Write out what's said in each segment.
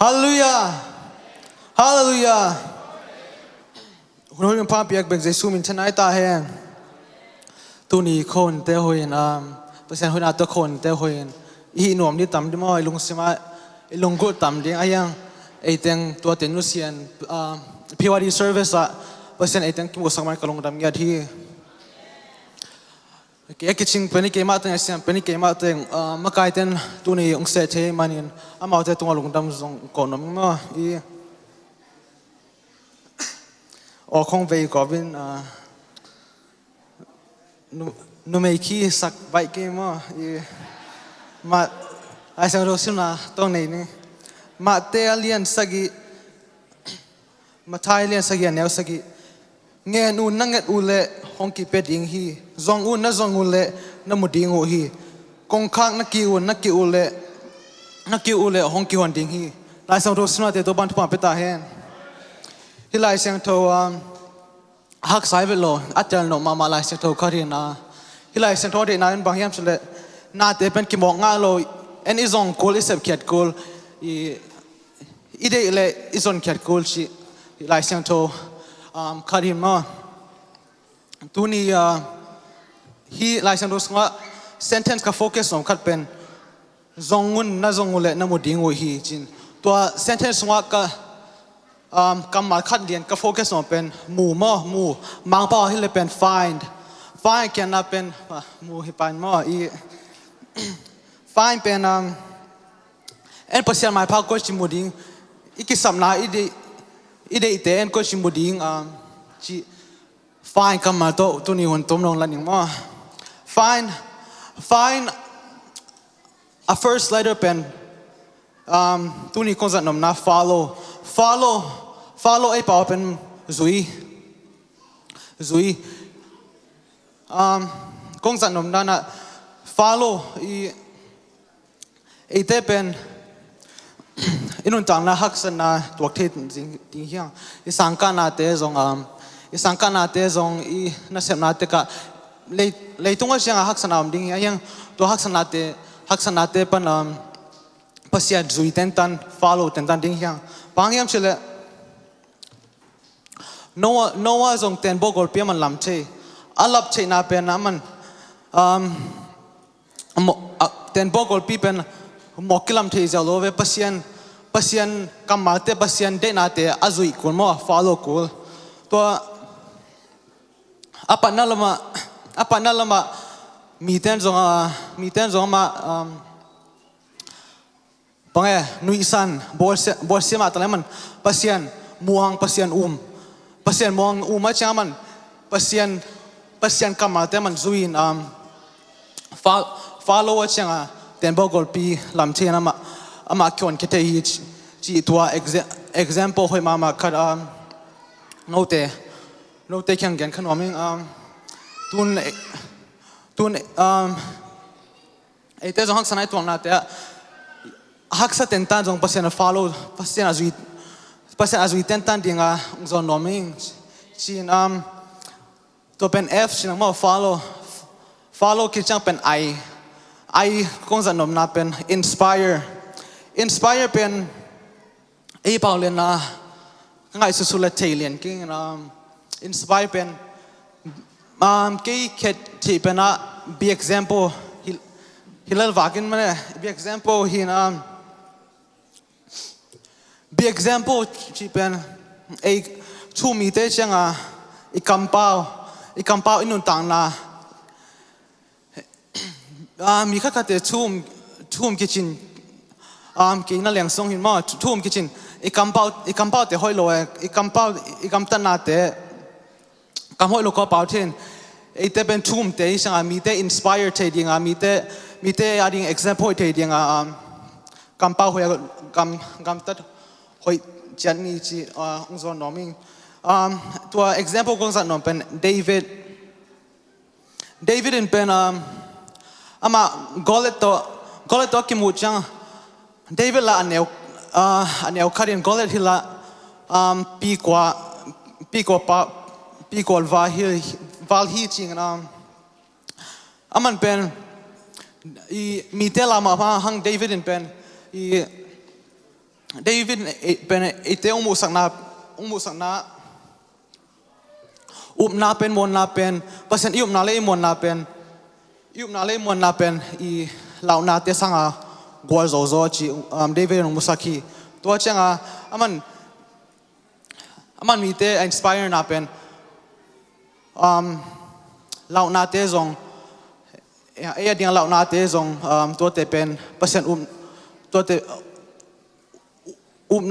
Hallelujah. Hallelujah. Hôn pa piak bek Jesu min tonight ta hen. Tu ni khôn te hoin pasien hoin ato khôn te hoin. I nuam ni tam di mo ilung sima ilung gut tam ding ayang eiteng tua tenusian PYD service pasien eiteng kim usang kalong dam ya thi. Kaya kitching pani kema teng asian pani kema teng makai ten tu ni ung se the manin amau te tungalung dam zong konom mo I o khong vei ko vin nu mei ki sak bai ke mo I ma ai sang ro sina tong nei ni ma te alien sagi ma thai alien sagi anel sagi nghe nu nanget ule hong ki peding hi zong u na zong ule na muding u hi kong khang na ki ule hong ki hon ding hi lai sang ro sina te to ban pa peta hen hi lai sang to hak sai velo atel no mama lai sang to kharina hi lai sang to de na bang yam chule na te pen ki mo nga lo en izong kol isep khet kol I ide ile izon khet kol chi lai sang to karim ma tuni hi lai sang dos nga sentence ka focus on khat pen zongun na zongule na moding o hi chin to sentence nga ka kamal khat lian ka focus on pen mu mang pa hi le pen find can na pen mu hi pan mo I find pen en pasian mai pa ko chi moding ikisam na ide ite en ko simbuding chi fine kamal to tuni hon tom long laning mo fine a first letter pen tuni kon zat nom na follow ai pa pen zui kon zat nom na follow I ite pen inun tang na hak san na tuak the ting hiang isangka na te zong I na sem na te ka leitung siang hak san am ding yang to hak san na te pan pasia zui tentan follow tentan ding hiang pangyam chele Noah zong ten bogol pe man lam che alap che na pe na man ten bogol pi pen mokilam the zalo ve pasian kamate pasian de na te azui kul mo follow kul to apana lama miten zong ma pange nuisan bolse ma talaman pasian muang pasian muang ma chaman pasian kamate man zuin follow changa ten bogol pi lam che na ama kyon kete hi chi tua example hoi mama khat note kyang gen khan oming tun ete jong hak sanai tuang na te hak sa ten tan jong pasien follow pasien azui ten tan dinga zon noming chin to pen f chin mo follow ki chang pen I kong zan nom na pen inspire pen ei paulen na ngai su la tailien king inspire pen ke khet thi pen be example hilal wakin mane be example be example chi pen ei chu mi te changa I kampao inun tang na mi khate chum kitchen ke na leng song hin ma chum kitchen I kampao te hoi lo I kamptan na te kam hoi lo ko pau then e te ben chum te sang mi te inspire te ding mi te adding example te ding kampao hoi kam tat hoi chan ni chi ong zon noming to example kong san nom pen David in pen ama golet to ki mu chang David la aneu kharin golet hila pi kwa val hi ching aman pen I mi te la ma hang David in pen I Davidเป็นเตองมุสักนาอุบนาเป็นมนนาเป็นเปอร์เซ็นต์อุบนาเลยมนนาเป็นอีเหล่านาเตสังกัวโซจีเดวิดนมุสักีตัวเจ้ามันมีเตอินสไปร์นาเป็นเหล่านาเตจงเดียงเหล่านาเตจงตัวเตเป็นเปอร์เซ็นต์ตัวเตอุบ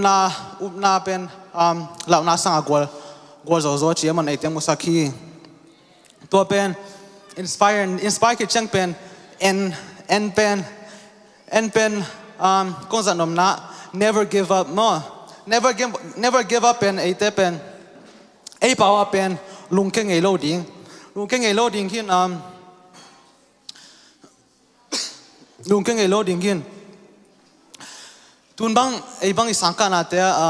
นาเป็นเหล่านาสังกัวโซจีมันไอเตมุสักีตัวเป็นinspire คิดจังเป็นเป็นกงจันนมนะ never give up never give up เป็นไอเตเป็นไอป่าวเป็นลุงเก่งไอโลดิ้งขึ้นลุงเก่งไอโลดิ้งขึ้นตุนบังไอบังอีสังกันาเตะอ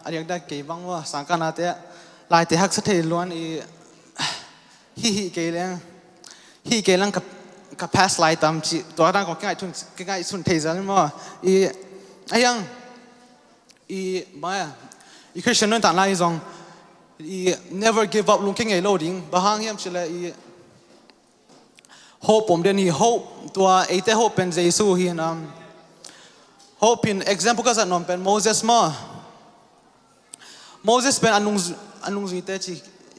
ะไรอย่างใดเกี่ยบังว่าสังกันาเตะลายเตะฮักสัตย์ล้วนอีฮิเกลังกับ pass ไลน์ตามจีตัวร่างของง่ายสุนเทจันมั้งไอ้ยังคริสเตียนนั่นต่างไลน์ซองnever give up ลุงเก่งไอ้โลดิ้งบางอย่างเฉลยhope ผมเดี๋ยวนี้ hope ตัวไอ้เต้ hope เป็นเยซูฮินhope เป็น example ก็จะนำเป็น Moses มั้ง Moses เป็นอันนุ่งจุดเตจิ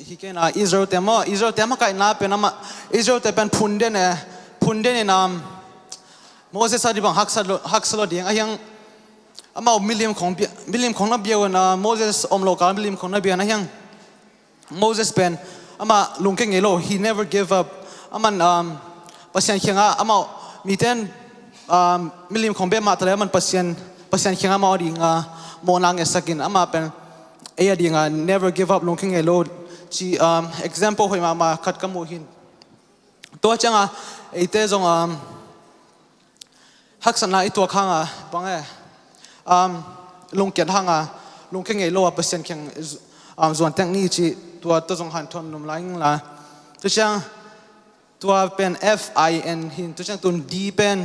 ฮิเกน่าอิสราเอลมาใครน่าเป็นอิสราเอลเป็นพุนเดนโมเสสอดีบังฮักสโลดีไอ้ยังมามิลลิมของนับเบียวนะโมเสสอมโลกามิลลิมของนับเบียวนะยังโมเสสเป็นมาลุงเก่งเอโล he never give up มันปัสยันเขียงมามีเต้นมิลลิมของเบียมาแต่แล้วมันปัสยันเขียงมาดีโมนังเอสกินมาเป็นไอ้ดีnever give up ลุงเก่งเอโลจี example ให้มาคัดกำมูหินตัวจังไอ้เต้จงฮักษณะไอ้ตัวข้างบังลุงเกียรติข้างลุงเข่งไอ้โลเปอร์เซ็นต์เข่งส่วนแต่งนี้จีตัวจงหันทนนุ่มไหลงละตัวจังตัวเป็น FIN หินตัวจังตัว D เป็น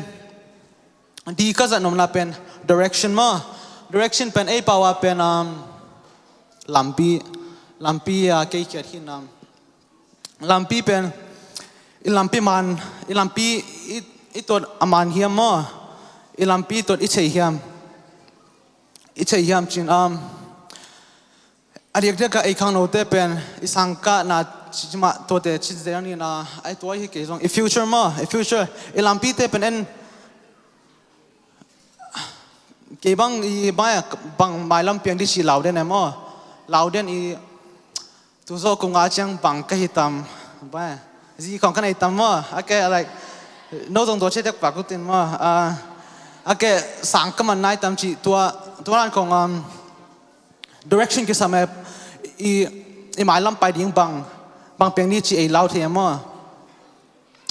D ก็จะนุ่มละเป็น direction มา direction เป็นไอ้ป่าวเป็นลำปีเกี่ยดหินลำปีเป็นลำปีตัวอามันเฮียมลำปีตัวอิเชยเฮียมจินอะไรอย่างเดียวกับไอ้ข้างโน้ตเป็นสังกัดน่ะจิมาตัวเตจิเดียนี่นะไอ้ตัวที่เกี่ยวกับfuture ลำปีเตเป็นเกี่ยบังบังไม่ลำเพียงที่ชีเหล่าเด่นเหล่าเด่นตัวโซ่กงอาจังบังก็ฮิตามบ้าจีของกันไอ้ตามโอเคอะไรโน้ตตรงตัวเช็ดปากกุตินโอเคสังกัดมันนายตามจีตัวนั้นของdirection ที่สมัยหมายลำไปดิ้งบางเพียงนี้จีไอ้เหล่าเทียม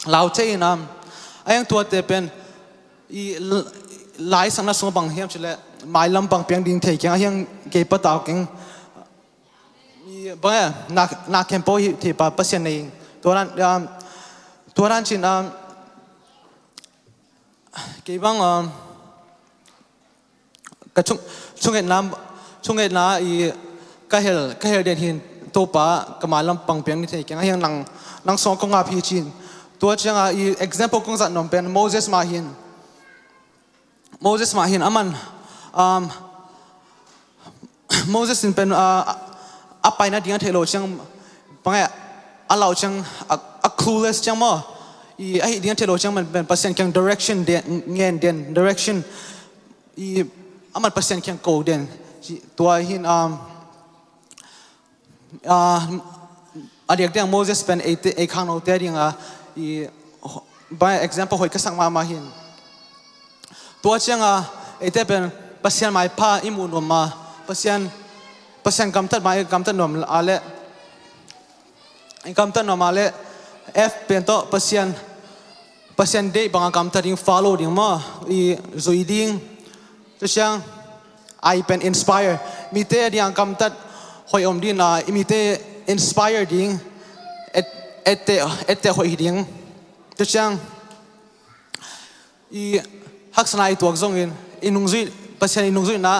เหล่าเทียนไอ้ยังตัวเตเป็นหลายสังนักสงฆ์บางเฮียมจีเลยหมายลำบางเพียงดิ้งเทียงไอ้ยังเก็บปะตาวกิงบ้านักแคมป์ที่ป่าเปอร์เซ็นต์เองตัวนั้นชินเกี่ยบังกระช่วงเอ็ดน้ำก็เฮลเดนหินตัวป่ากระมาลำปังเพียงนี่เองยังนังสองกงอาพีจินตัวเจ้าexample กงจัดนมเป็นโมเสสมาหินมันโมเสสเป็นไปนะดิ้งเทโลจังบางอย่างเราจังclueless จังมั้งไอ้ดิ้งเทโลจังมันเป็นเปอร์เซ็นต์แข่ง direction เด่น direction มันเปอร์เซ็นต์แข่ง go เด่นตัวหินอะไรอย่างเดียวโมเสสเป็นไอ้ข้างโน้ตเดียงบาง example หอยกระสังมาหินตัวจังไอ้เต้เป็นเปอร์เซ็นต์หมายผ้าอิมูนมาเปอร์เซ็นต์กำตัดหมายกำตัดนมอะไรกำตัดนมอะไร F เป็นตัวเปอร์เซ็นต์เดย์บางกำตัดดิ้ง follow ดิ้งมาจุยดิ้งตัวจังไอเป็น inspire มีเตะดิ้งกำตัดหอยอมดิ้งมีเตะ inspire ดิ้งเอเตะหอยดิ้งตัวจังฮักษณะตัวจงอินนุ่งจุยเปอร์เซ็นต์อินนุ่งจุยนะ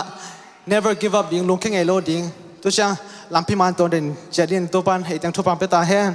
never give up ding lung kheng ei lo ding tu chang lampi man ton den jadin to pan hei tang thu pam pe ta hen